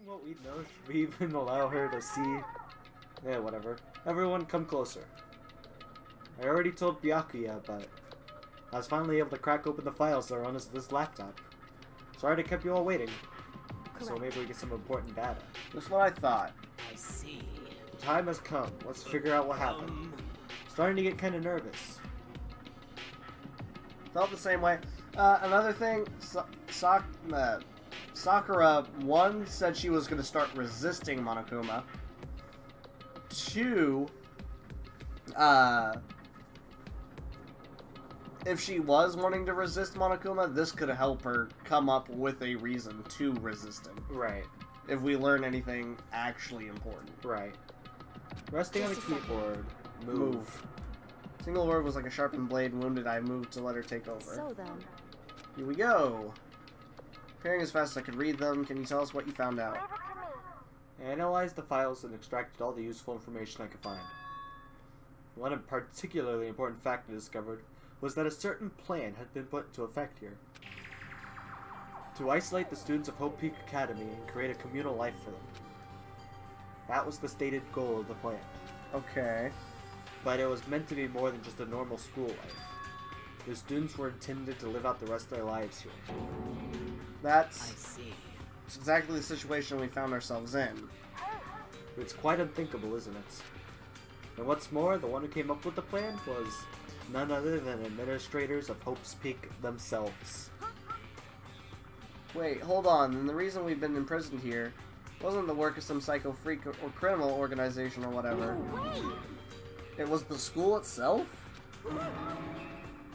Knowing what we know, should we even allow her to see? Yeah, whatever. Everyone come closer. I already told Byakuya, but I was finally able to crack open the files that are on this laptop. Sorry to keep you all waiting. Correct. So maybe we get some important data. That's what I thought. I see. The time has come. Let's figure out what happened. Starting to get kind of nervous. Felt the same way. Another thing, Sakura, 1, said she was going to start resisting Monokuma. 2, if she was wanting to resist Monokuma, this could help her come up with a reason to resist him. Right. If we learn anything actually important. Right. Resting on the keyboard. Move. Single word was like a sharpened blade. Wounded, I moved to let her take over. So then. Here we go. Preparing as fast as I could read them. Can you tell us what you found out? I analyzed the files and extracted all the useful information I could find. One particularly important fact I discovered was that a certain plan had been put into effect here. To isolate the students of Hope Peak Academy and create a communal life for them. That was the stated goal of the plan. Okay. But it was meant to be more than just a normal school life. The students were intended to live out the rest of their lives here. I see. It's exactly the situation we found ourselves in. It's quite unthinkable, isn't it? And what's more, the one who came up with the plan was none other than administrators of Hope's Peak themselves. Wait, hold on. And the reason we've been imprisoned here wasn't the work of some psycho freak or criminal organization or whatever. It was the school itself?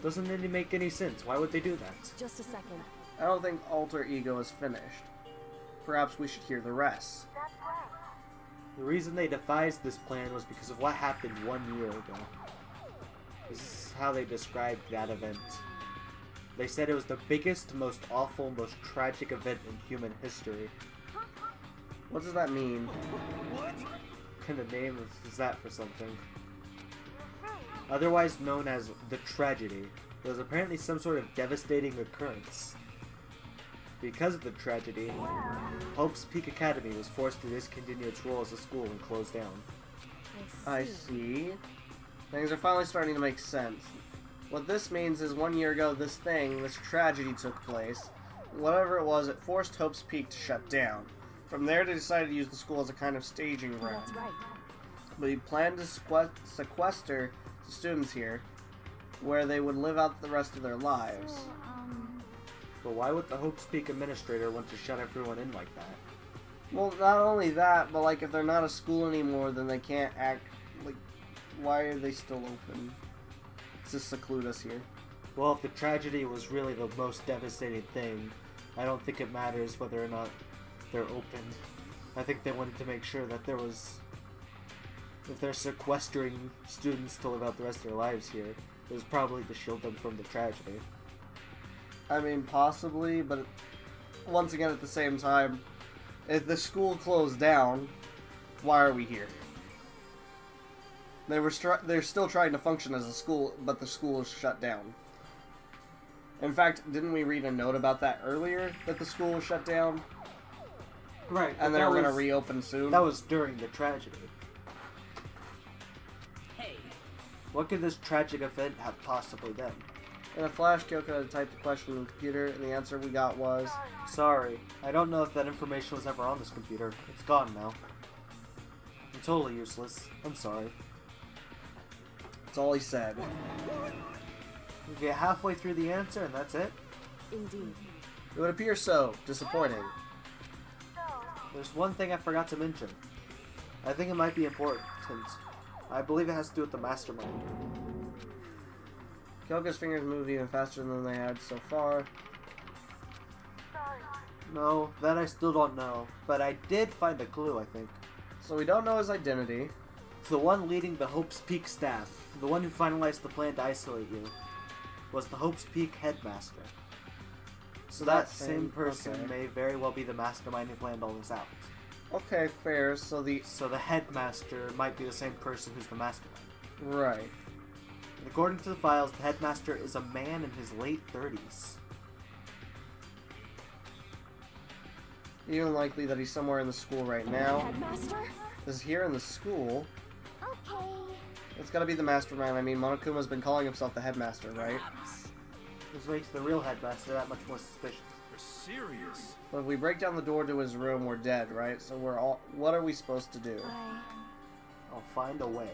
Doesn't really make any sense. Why would they do that? Just a second. I don't think Alter Ego is finished. Perhaps we should hear the rest. The reason they devised this plan was because of what happened 1 year ago. This is how they described that event. They said it was the biggest, most awful, most tragic event in human history. What does that mean? What? What kind of name is that for something? Otherwise known as the tragedy, it was apparently some sort of devastating occurrence. Because of the tragedy, Hope's Peak Academy was forced to discontinue its role as a school and close down. I see. Things are finally starting to make sense. What this means is 1 year ago, this tragedy took place. Whatever it was, it forced Hope's Peak to shut down. From there, they decided to use the school as a kind of staging ground. That's right. But he planned to sequester the students here, where they would live out the rest of their lives. So, But why would the Hope's Peak administrator want to shut everyone in like that? Well, not only that, but like if they're not a school anymore, then they can't act like. Why are they still open? To seclude us here. Well, if the tragedy was really the most devastating thing, I don't think it matters whether or not they're open. I think they wanted to make sure that there was... If they're sequestering students to live out the rest of their lives here, it was probably to shield them from the tragedy. I mean, possibly, but once again, at the same time, if the school closed down, why are we here? They're still trying to function as a school, but the school is shut down. In fact, didn't we read a note about that earlier, that the school was shut down? Right. And they're going to reopen soon? That was during the tragedy. Hey. What could this tragic event have possibly been? In a flash, Kyoko had typed the question on the computer, and the answer we got was... Sorry, I don't know if that information was ever on this computer. It's gone now. I'm totally useless. I'm sorry. That's all he said. We get halfway through the answer and that's it? Indeed. It would appear so. Disappointing. There's one thing I forgot to mention. I think it might be important. I believe it has to do with the mastermind. Kyoko's fingers moved even faster than they had so far. No, that I still don't know. But I did find a clue, I think. So we don't know his identity. It's the one leading the Hope's Peak staff. The one who finalized the plan to isolate you. Was the Hope's Peak headmaster. So that same person may very well be the mastermind who planned all this out. Okay, fair. So the headmaster might be the same person who's the mastermind. Right. According to the files, the headmaster is a man in his late 30s. Even likely that he's somewhere in the school right now. Headmaster? This is here in the school. Okay. It's gotta be the mastermind. I mean, Monokuma's been calling himself the headmaster, right? Perhaps. This makes the real headmaster that much more suspicious. You're serious? But if we break down the door to his room, we're dead, right? So we're all... What are we supposed to do? I'll find a way.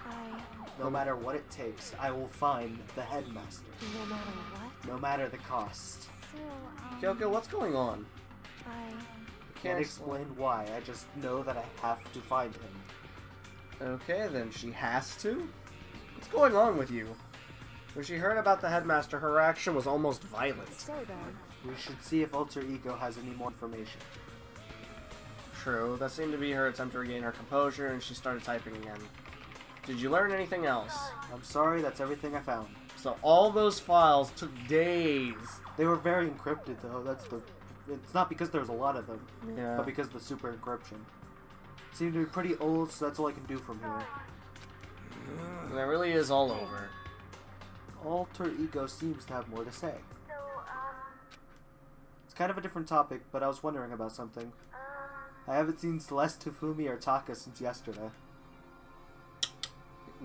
I... No matter what it takes, I will find the headmaster. No matter what? No matter the cost. So, Kyoko, what's going on? I... Can't explain why, I just know that I have to find him. Okay, then she has to? What's going on with you? When she heard about the headmaster, her reaction was almost violent. So then... We should see if Alter Ego has any more information. True, that seemed to be her attempt to regain her composure, and she started typing again. Did you learn anything else? I'm sorry, that's everything I found. So all those files took days. They were very encrypted though, it's not because there's a lot of them, Yeah. but because of the super encryption. Seem to be pretty old, so that's all I can do from here. And that really is all over. Alter Ego seems to have more to say. It's kind of a different topic, but I was wondering about something. I haven't seen Celeste, Tufumi, or Taka since yesterday.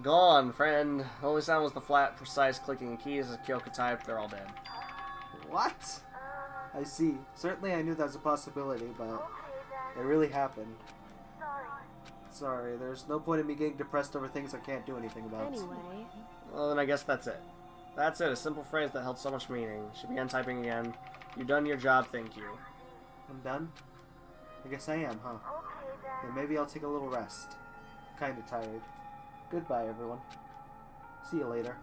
Gone, friend. The only sound was the flat, precise clicking of keys as Kyoko typed. They're all dead. What? I see. Certainly I knew that was a possibility, but it really happened. Sorry, there's no point in me getting depressed over things I can't do anything about. Anyway... Well, then I guess that's it. That's it, a simple phrase that held so much meaning. She began typing again. You've done your job, thank you. I'm done? I guess I am, huh? Then maybe I'll take a little rest. Kinda tired. Goodbye, everyone. See you later.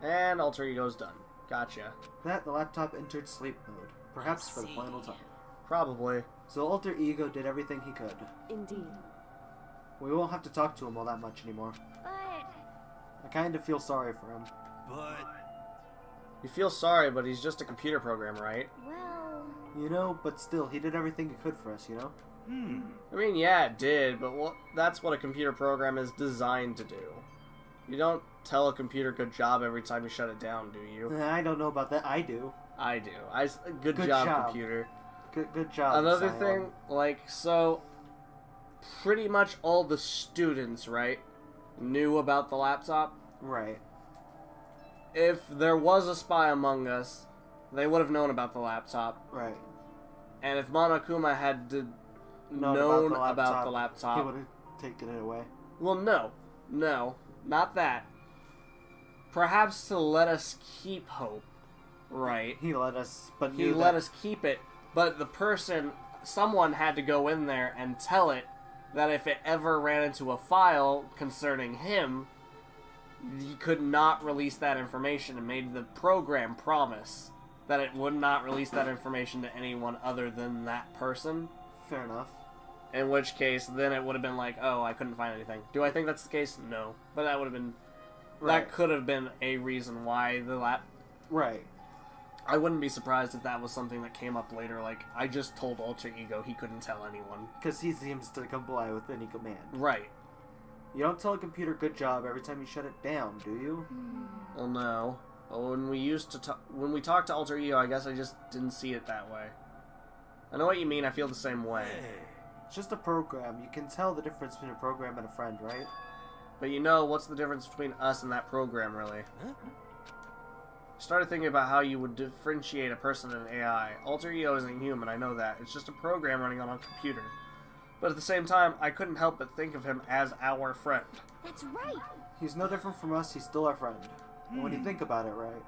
And Alter Ego's done. Gotcha. That, the laptop entered sleep mode. Perhaps for the final time. Probably. So Alter Ego did everything he could. Indeed. We won't have to talk to him all that much anymore. But... I kinda feel sorry for him. But You feel sorry, but he's just a computer program, right? well... You know, but still, he did everything he could for us, you know? I mean, yeah, it did, but that's what a computer program is designed to do. You don't tell a computer good job every time you shut it down, do you? I don't know about that. I do. I do. Good Good job, job. computer. Good job, Another Zion. thing, like, so, pretty much all the students, right, knew about the laptop. Right. If there was a spy among us, they would have known about the laptop. Right. And if Monokuma had known about the laptop, he would have taken it away. well, no, not that. Perhaps to let us keep hope, right? He let us, but He knew let that- us keep it, but someone had to go in there and tell it that if it ever ran into a file concerning him, he could not release that information, and made the program promise that it would not release that information to anyone other than that person. Fair enough. In which case, then it would have been like, oh, I couldn't find anything. Do I think that's the case? No. But that would have been... Right. That could have been a reason why Right. I wouldn't be surprised if that was something that came up later, like, I just told Alter Ego he couldn't tell anyone. Because he seems to comply with any command. Right. You don't tell a computer good job every time you shut it down, do you? Well, no. But when we talked to Alter Ego, I guess I just didn't see it that way. I know what you mean, I feel the same way. It's just a program. You can tell the difference between a program and a friend, right? But you know, what's the difference between us and that program, really? Started thinking about how you would differentiate a person and an AI. Alter Ego isn't human, I know that. It's just a program running on a computer. But at the same time, I couldn't help but think of him as our friend. That's right! He's no different from us. He's still our friend. And when you think about it, right?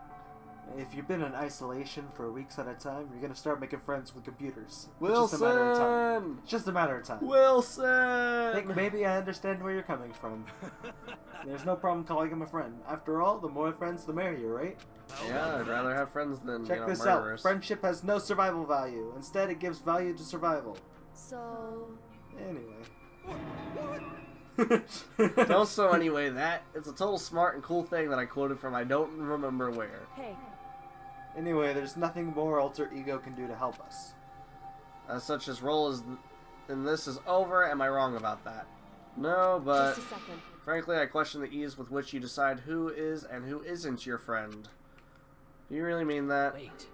If you've been in isolation for weeks at a time, you're gonna start making friends with computers. It's just a matter of time. Wilson! It's just a matter of time. I Wilson! think maybe I understand where you're coming from. There's no problem calling him a friend. After all, the more friends, the merrier, right? Yeah, I'd rather have friends than, Check this murderers. out. Friendship has no survival value. Instead, it gives value to survival. So... Anyway. Don't so anyway, it's a total smart and cool thing that I quoted from I don't remember where. Hey, Anyway, there's nothing more Alter Ego can do to help us. As such, his role in this is over. Am I wrong about that? No, but just a second. frankly, I question the ease with which you decide who is and who isn't your friend. Do you really mean that? Wait.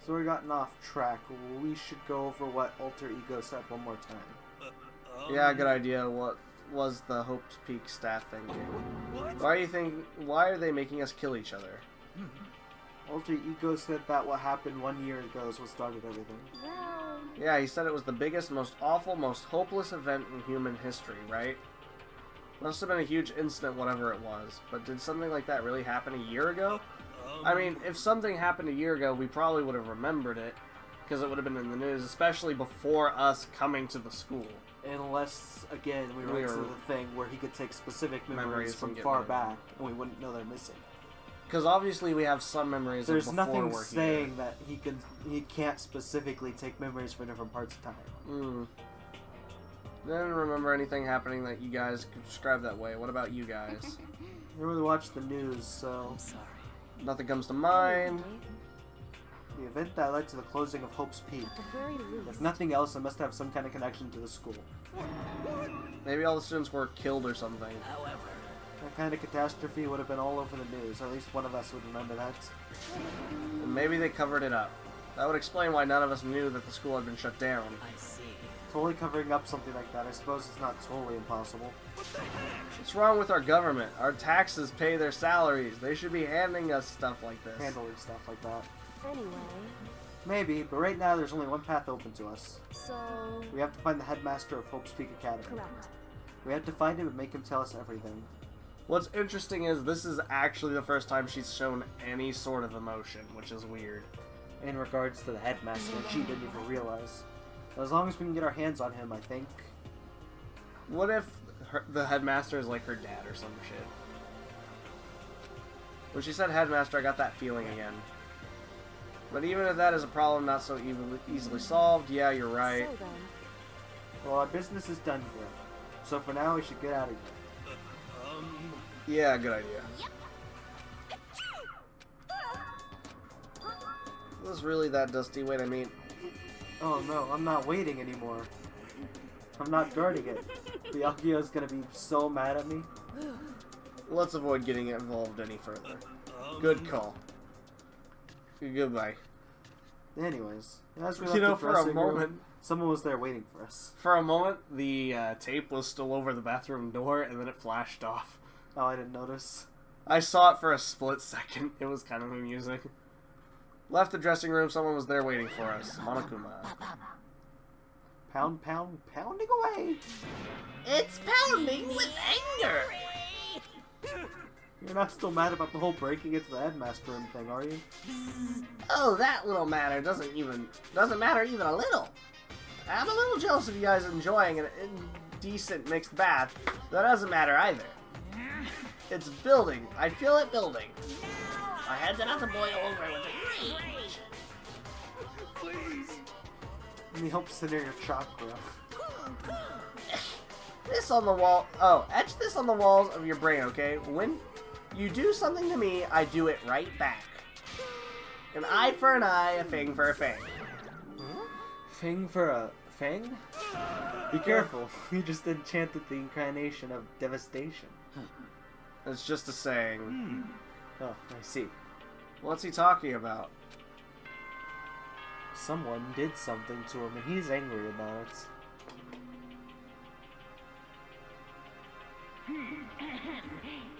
So we're gotten off track. We should go over what Alter Ego said one more time. Yeah, good idea. What was the Hope's Peak staff thinking? Why are they making us kill each other? Alter Ego said that what happened 1 year ago is what started everything. Well, Yeah, he said it was the biggest, most awful, most hopeless event in human history, right? Must have been a huge incident, whatever it was. But did something like that really happen a year ago? I mean, if something happened a year ago, we probably would have remembered it, because it would have been in the news, especially before us coming to the school. Unless, again, we We were into were- the thing where he could take specific memories Memories from and get far rid of back, and we wouldn't know they're missing. Because obviously we have some memories There's of before nothing we're saying that he can't specifically take memories from different parts of time. here. Didn't remember anything happening that you guys could describe that way. What about you guys? I don't really watch the news, so I'm sorry. Nothing comes to mind. the event that led to the closing of Hope's Peak. at the very least. If nothing else, it must have some kind of connection to the school. Maybe all the students were killed or something. However, That kind of catastrophe would have been all over the news. At least one of us would remember that. And maybe they covered it up. That would explain why none of us knew that the school had been shut down. I see. Totally covering up something like that, I suppose it's not totally impossible. What's wrong with our government? Our taxes pay their salaries. They should be handing us stuff like this. Handling stuff like that. Anyway, Maybe, but right now there's only one path open to us. so We have to find the headmaster of Hope's Peak Academy. correct. We have to find him and make him tell us everything. What's interesting is this is actually the first time she's shown any sort of emotion, which is weird. In regards to the headmaster, she didn't even realize. As long as we can get our hands on him, I think. What if the headmaster is like her dad or some shit? When she said headmaster, I got that feeling again. But even if that is a problem not so easily solved, yeah, you're right. So then, Well, our business is done here. So for now, we should get out of here. Yeah, good idea. Is this really that dusty? Wait, I mean, Oh no, I'm not waiting anymore. I'm not guarding it. Byakuyo's gonna be so mad at me. let's avoid getting involved any further. Good call. Goodbye. Anyways, as we You left know, the for a dressing room, moment, someone was there waiting for us. for a moment, the tape was still over the bathroom door, and then it flashed off. Oh, I didn't notice. I saw it for a split second. It was kind of amusing. Left the dressing room. Someone was there waiting for us. Monokuma. Pound, pound, pounding away. It's pounding with anger. You're not still mad about the whole breaking into the headmaster room thing, are you? Oh, that little matter doesn't matter even a little. I'm a little jealous of you guys enjoying an indecent mixed bath. That doesn't matter either. It's building. I feel it building. My head's about to boil over with rage. And he hopes to near your chakra. This on the wall. Oh, etch this on the walls of your brain, okay? When you do something to me, I do it right back. An eye for an eye, a fang for a fang. Fang for a fang? Be careful. You just enchanted the incarnation of devastation. It's just a saying. Oh, I see. What's he talking about? Someone did something to him and he's angry about it.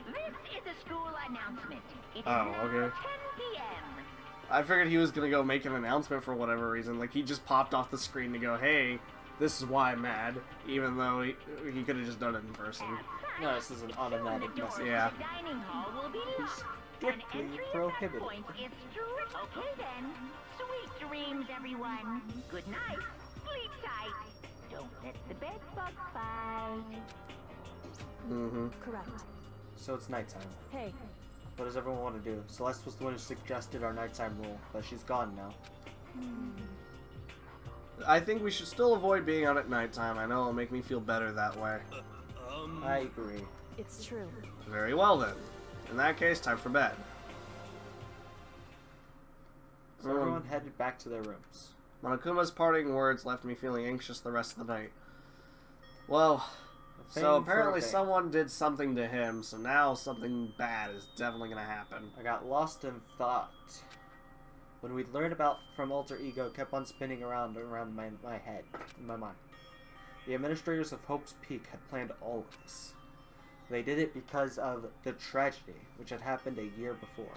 This is a school announcement. It is Oh, now okay. 10 p.m. I figured he was gonna go make an announcement for whatever reason. Like, he just popped off the screen to go, hey, this is why I'm mad. Even though he could have just done it in person. No, this is an automatic The door message. to Yeah. the dining hall will be locked. Strictly And entry prohibited. at that point is strict. Okay then. Sweet dreams, everyone. Good night. Sleep tight. Don't let the bed bug bite. Mm-hmm. Correct. So it's nighttime. Hey, What does everyone want to do? Celeste was the one who suggested our nighttime rule, but she's gone now. I think we should still avoid being out at nighttime. I know it'll make me feel better that way. I agree. it's true. Very well then. In that case, time for bed. So everyone headed back to their rooms. Monokuma's parting words left me feeling anxious the rest of the night. Well, A so fang for a apparently fang. someone did something to him, so now something bad is definitely gonna happen. I got lost in thought. when we'd learned about from Alter Ego kept on spinning around my head, in my mind. The administrators of Hope's Peak had planned all of this. They did it because of the tragedy which had happened a year before.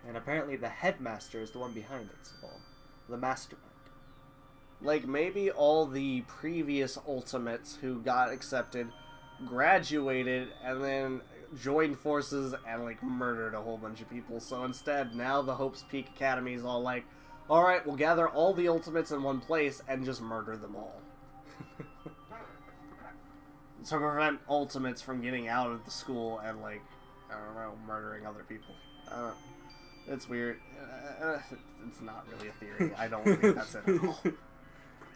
And apparently the headmaster is the one behind it all. The mastermind. Like, maybe all the previous Ultimates who got accepted graduated and then joined forces and, like, murdered a whole bunch of people. So instead, now the Hope's Peak Academy is all like, alright, we'll gather all the Ultimates in one place and just murder them all. To prevent Ultimates from getting out of the school and, like, I don't know, murdering other people. It's weird. It's not really a theory. I don't think that's it at all.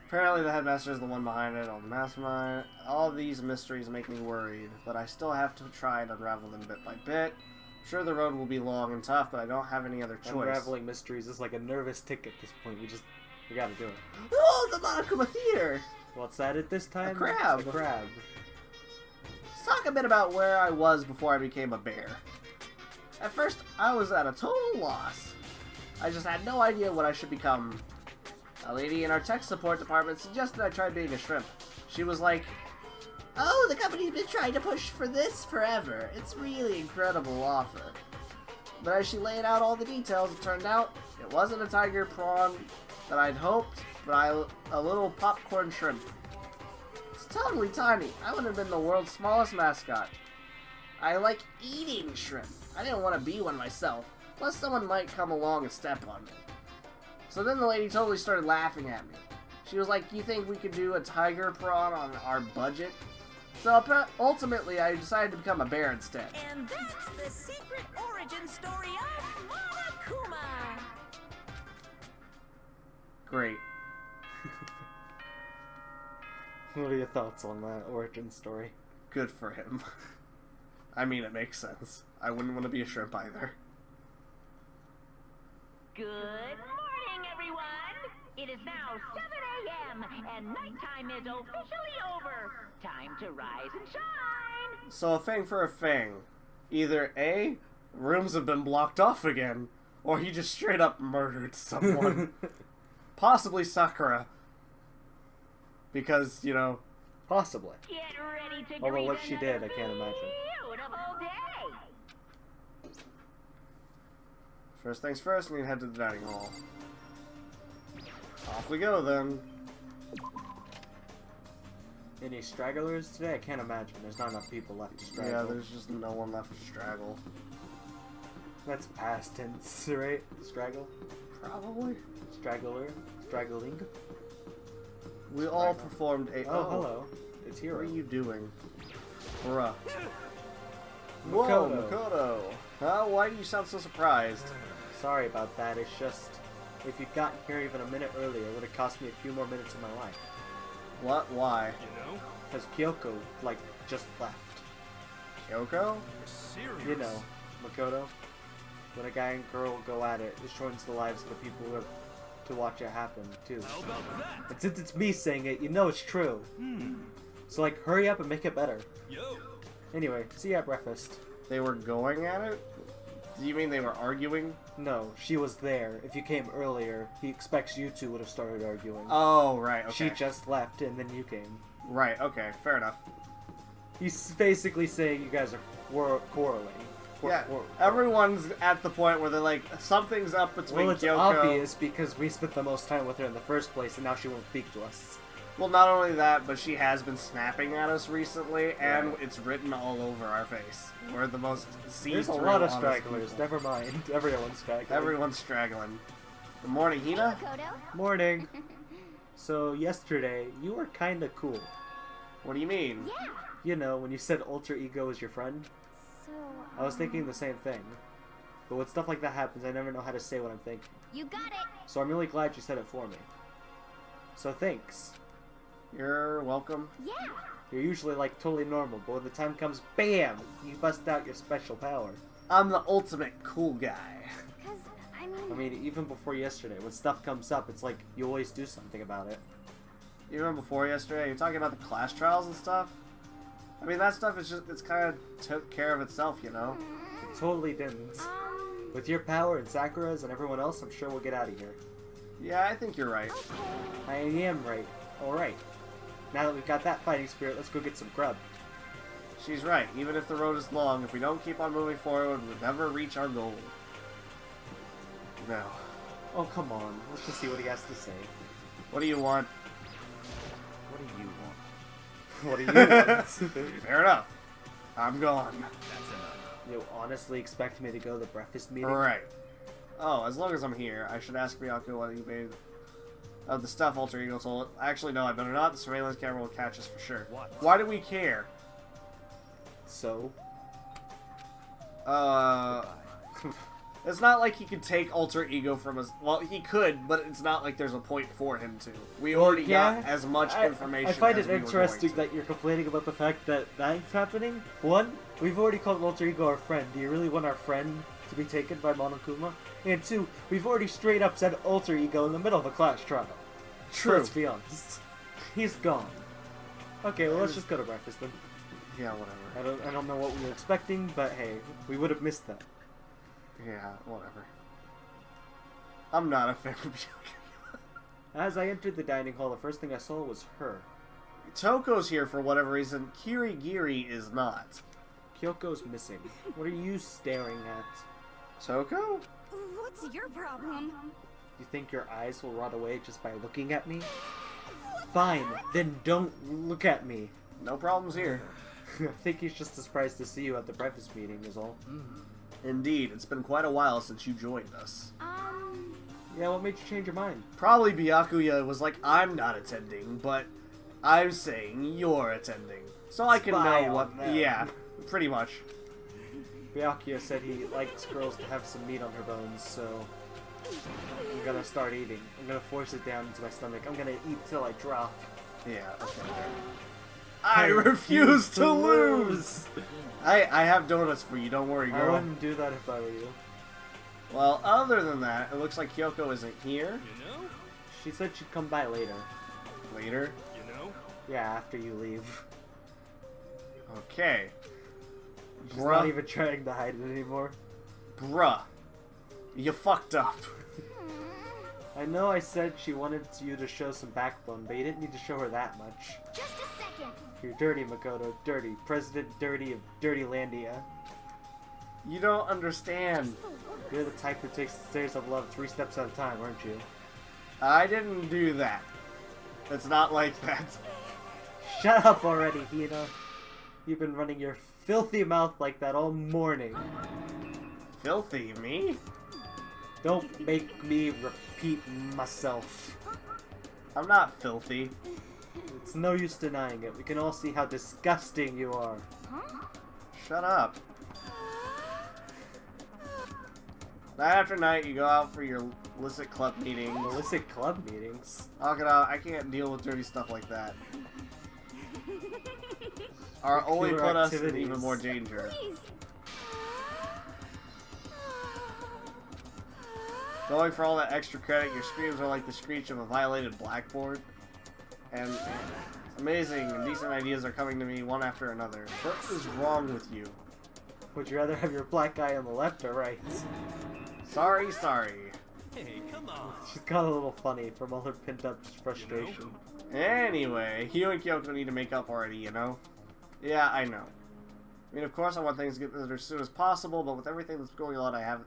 Apparently the headmaster is the one behind it, all the mastermind. All these mysteries make me worried, but I still have to try and unravel them bit by bit. I'm sure the road will be long and tough, but I don't have any other choice. Unraveling mysteries is like a nervous tick at this point. We gotta do it. Oh, the Monokuma Theater! What's that at this time? A crab. A crab. Let's talk a bit about where I was before I became a bear. At first, I was at a total loss. I just had no idea what I should become. A lady in our tech support department suggested I try being a shrimp. She was like, "Oh, the company's been trying to push for this forever. It's really incredible offer." But as she laid out all the details, it turned out it wasn't a tiger prawn that I'd hoped, but a little popcorn shrimp. It's totally tiny. I would have been the world's smallest mascot. I like eating shrimp. I didn't want to be one myself. Plus, someone might come along and step on me. So then the lady totally started laughing at me. She was like, "You think we could do a tiger prawn on our budget?" So ultimately, I decided to become a bear instead. And that's the secret origin story of Monokuma. Great. What are your thoughts on that origin story? Good for him. I mean, it makes sense. I wouldn't want to be a shrimp either. Good morning, everyone. It is now 7 a.m. and nighttime is officially over. Time to rise and shine. So a thing for a thing. Either A, rooms have been blocked off again, or he just straight up murdered someone. Possibly Sakura. Because, you know... Possibly. Get ready to Although greet what she did, another I can't imagine. beautiful day. First things first, we need to head to the dining hall. Off we go, then. Any stragglers today? I can't imagine. There's not enough people left to straggle. Yeah, there's just no one left to straggle. That's past tense, right? Straggle? Probably. Straggler? Straggling? We all performed a... Oh, hello. It's What Hero. are you doing? Bruh. Makoto. Whoa, Makoto. Huh? Why do you sound so surprised? Sorry about that. It's just, if you'd gotten here even a minute earlier, it would have cost me a few more minutes of my life. What? Why? Because Kyoko, like, just left. Kyoko? You know, Makoto. When a guy and girl go at it, it shortens the lives of the people who have to watch it happen, too. And since it's me saying it, you know it's true. So, like, hurry up and make it better. Anyway, see you at breakfast. They were going at it? Do you mean they were arguing? No, she was there. If you came earlier, he expects you two would have started arguing. Oh, right, okay. She just left, and then you came. Right, okay, fair enough. He's basically saying you guys are quarreling. Everyone's at the point where they're like, something's up between Well, it's Kyoko. obvious because we spent the most time with her in the first place, and now she won't speak to us. Well, not only that, but she has been snapping at us recently, and Right. it's written all over our face. We're the most see-through, There's a lot of honest stragglers. people. Never mind. Everyone's straggling. Everyone's straggling. Good morning, Hina. Makoto? Morning. So yesterday, you were kinda cool. What do you mean? Yeah. You know, when you said Alter Ego is your friend. So, I was thinking the same thing. But when stuff like that happens, I never know how to say what I'm thinking. You got it. So I'm really glad you said it for me. So thanks. You're welcome. Yeah. You're usually like totally normal, but when the time comes, BAM! You bust out your special power. I'm the ultimate cool guy. Because, I mean, even before yesterday, when stuff comes up, it's like you always do something about it. You remember before yesterday? You're talking about the class trials and stuff? I mean, that stuff is just, it's kind of took care of itself, you know? It totally didn't. With your power and Sakura's and everyone else, I'm sure we'll get out of here. Yeah, I think you're right. I am right. Alright. Now that we've got that fighting spirit, let's go get some grub. She's right. Even if the road is long, if we don't keep on moving forward, we'll never reach our goal. No. Oh, come on. Let's just see what he has to say. What do you want? What do you want? What do you want? Fair enough. I'm gone. You honestly expect me to go to the breakfast meeting? Alright. Oh, as long as I'm here, I should ask Byaku what he made of the stuff Alter Ego told. Actually, no, I better not. The surveillance camera will catch us for sure. What? Why do we care? So? It's not like he could take Alter Ego from us. Well, he could, but it's not like there's a point for him to. We already got as much information. I find as it we were interesting going to. that you're complaining about the fact that that's happening. One, we've already called Alter Ego our friend. Do you really want our friend to be taken by Monokuma? And two, we've already straight up said Alter Ego in the middle of a class trial. True. Let's be honest. He's gone. Okay, well, let's just go to breakfast then. Yeah, whatever. I don't know what we were expecting, but hey, we would have missed that. Yeah, whatever. I'm not a fan of Byaku. As I entered the dining hall, the first thing I saw was her. Toko's here for whatever reason. Kirigiri is not. Kyoko's missing. What are you staring at? Toko? What's your problem? You think your eyes will rot away just by looking at me? Fine, then don't look at me. No problems here. I think he's just surprised to see you at the breakfast meeting is all. Indeed, it's been quite a while since you joined us. Yeah, what made you change your mind? Probably Byakuya was like, I'm not attending, but I'm saying you're attending. So I can Spy know on what... them. Yeah, pretty much. Byakuya said he likes girls to have some meat on her bones, so I'm gonna start eating. I'm gonna force it down into my stomach. I'm gonna eat till I drop. Yeah, okay. I refuse to lose! I have donuts for you, don't worry, I girl. wouldn't do that if I were you. Well, other than that, it looks like Kyoko isn't here. She said she'd come by later. Later? Yeah, after you leave. Okay. She's not even trying to hide it anymore. Bruh. You fucked up. I know I said she wanted you to show some backbone, but you didn't need to show her that much. Just a second. You're dirty, Makoto. Dirty. President Dirty of Dirty Landia. You don't understand. You're the type who takes the stairs of love 3 steps at a time, aren't you? I didn't do that. It's not like that. Shut up already, Hina. You've been running your filthy mouth like that all morning. Filthy, me? Don't make me repeat myself. I'm not filthy. It's no use denying it. We can all see how disgusting you are. Shut up. Night after night, you go out for your illicit club meetings. Illicit club meetings? Knock it out. I can't deal with dirty stuff like that. Or only Killer put us in activities. even more danger. Please. Going for all that extra credit, your screams are like the screech of a violated blackboard. And it's amazing, and decent ideas are coming to me one after another. What is wrong with you? Would you rather have your black eye on the left or right? Sorry, sorry. Hey, come on. She's got a little funny from all her pent-up frustration. Anyway, you and Kyoko need to make up already, you know? Yeah, I know. I mean, of course I want things to get better as soon as possible, but with everything that's going on, I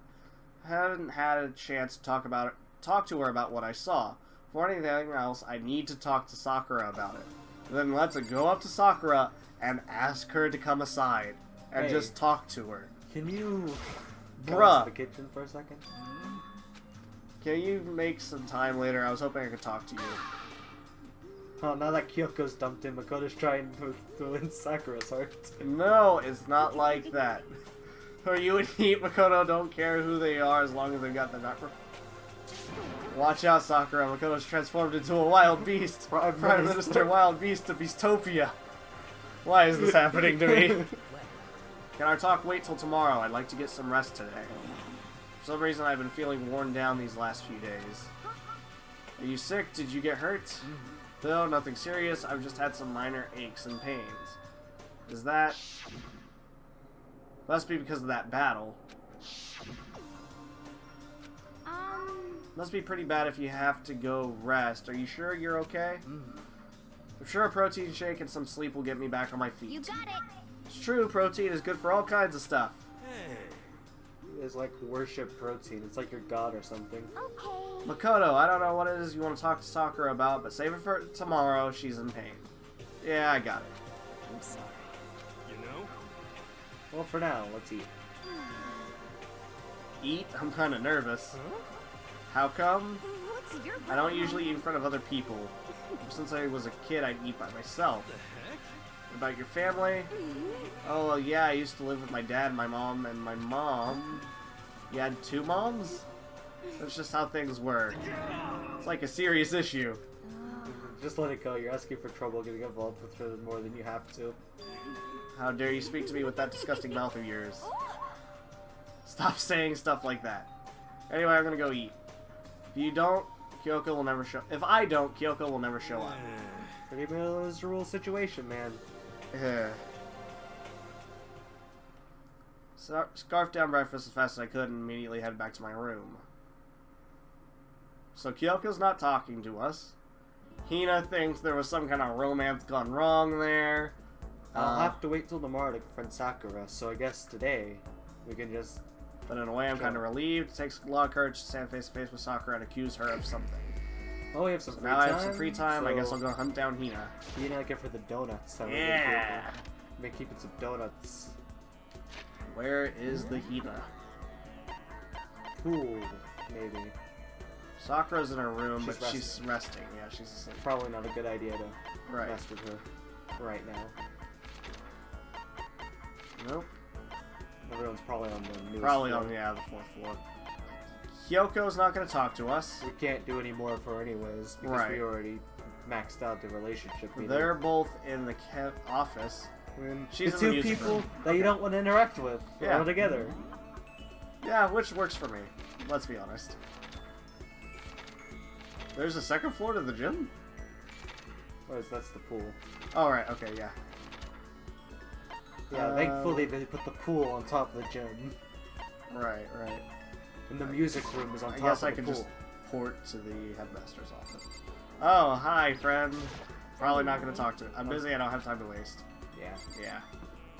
haven't had a chance to talk to her about what I saw. For anything else, I need to talk to Sakura about it. Then let's go up to Sakura and ask her to come aside and Hey. just talk to her. Can you go Bruh. into the kitchen for a second? Can you make some time later? I was hoping I could talk to you. Oh, now that Kyoko's dumped in, Makoto's trying to win Sakura's heart. No, it's not like that. Or you and Makoto don't care who they are as long as they've got the knuckle. Watch out, Sakura. Makoto's transformed into a wild beast. Prime Minister Wild Beast of Beastopia. Why is this happening to me? Can our talk wait till tomorrow? I'd like to get some rest today. For some reason, I've been feeling worn down these last few days. Are you sick? Did you get hurt? No, nothing serious. I've just had some minor aches and pains. Is that... Must be because of that battle. Must be pretty bad if you have to go rest. Are you sure you're okay? I'm sure a protein shake and some sleep will get me back on my feet. You got it. It's true, protein is good for all kinds of stuff. It's like worship protein. It's like your god or something. Okay. Makoto, I don't know what it is you want to talk to Sakura about, but save it for tomorrow. She's in pain. Yeah, I got it. I'm sorry. You know? Well, for now, let's eat. Eat? I'm kind of nervous. How come? What's your problem? I don't usually eat in front of other people. Since I was a kid, I'd eat by myself. The heck? About your family? Oh, well, yeah, I used to live with my dad, my mom, and my mom. You had 2 moms? That's just how things work. It's like a serious issue. Just let it go. You're asking for trouble getting involved with her more than you have to. How dare you speak to me with that disgusting mouth of yours? Stop saying stuff like that. Anyway, I'm gonna go eat. If you don't, Kyoko will never show. If I don't, Kyoko will never show up. Pretty miserable situation, man. Scarfed down breakfast as fast as I could and immediately headed back to my room. So Kyoko's not talking to us. Hina thinks there was some kind of romance gone wrong there. I'll have to wait till tomorrow to confront Sakura, so I guess today we can just... But in a way, I'm kind of relieved. It takes a lot of courage to stand face to face with Sakura and accuse her of something. Oh, we have some So free now time. I have some free time. I guess so I'll go hunt down Hina. You know, give her the donuts. That Yeah. We're keeping some donuts. Where is the Hina? Cool, maybe. Sakura's in her room, She's but she's resting. Yeah, she's asleep. Probably not a good idea to Right. mess with her right now. Nope. Everyone's probably on the newest Probably floor. on, yeah, the 4th floor. Kyoko's not going to talk to us. We can't do any more for her anyways, because Right. we already maxed out the relationship. They're both in the office. She's the in the two music people room. that you don't want to interact with Yeah. all together. Yeah, which works for me. Let's be honest. There's a 2nd floor to the gym? That's the pool. Oh, right, okay, yeah. Yeah, thankfully they put the pool on top of the gym. Right, right. And the music room is on I top guess of I the can pool. just port to the headmaster's office. Oh, hi, friend. Probably not going to talk to her. I'm busy, I don't have time to waste. Yeah. Yeah.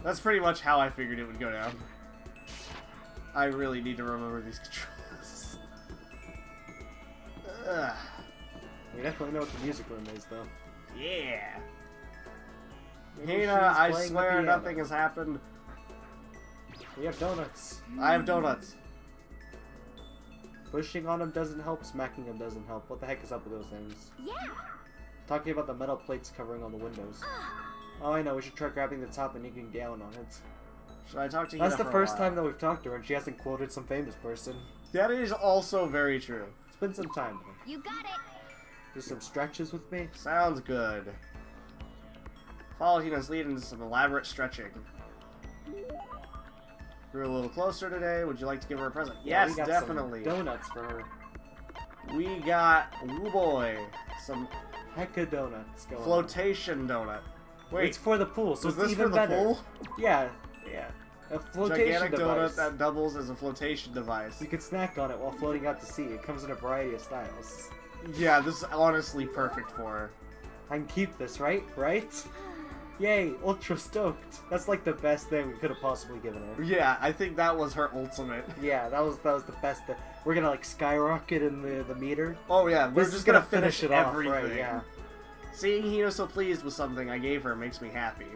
That's pretty much how I figured it would go down. I really need to remember these controls. Ugh. We definitely know what the music room is, though. Yeah. Maybe Hina, she's I playing the swear piano. nothing has happened. We have donuts. I have donuts. Pushing on them doesn't help, smacking them doesn't help. What the heck is up with those things? Yeah. Talking about the metal plates covering on the windows. Oh, I know, we should try grabbing the top and yanking down on it. Should I talk to Hina That's the for a first while? time that we've talked to her and she hasn't quoted some famous person. That is also very true. It's been some time, though. You got it. Do some stretches with me? Sounds good. Follow Hina's lead into some elaborate stretching. Grew a little closer today. Would you like to give her a present? Yeah, Yes, we got definitely. Some donuts for her. We got, woo boy, some Hecka donuts going on. flotation donut. Wait, It's for the pool, so was it's this even for the better. pool? Yeah, yeah. A flotation Gigantic device. donut that doubles as a flotation device. You can snack on it while floating out to sea. It comes in a variety of styles. Yeah, this is honestly perfect for her. I can keep this, right? Right? Yay, ultra stoked. That's like the best thing we could have possibly given her. Yeah, I think that was her ultimate. Yeah, that was the best. We're gonna like skyrocket in the meter. Oh yeah, we're This just is gonna finish finish it off, everything. right, yeah. Seeing Hina so pleased with something I gave her makes me happy.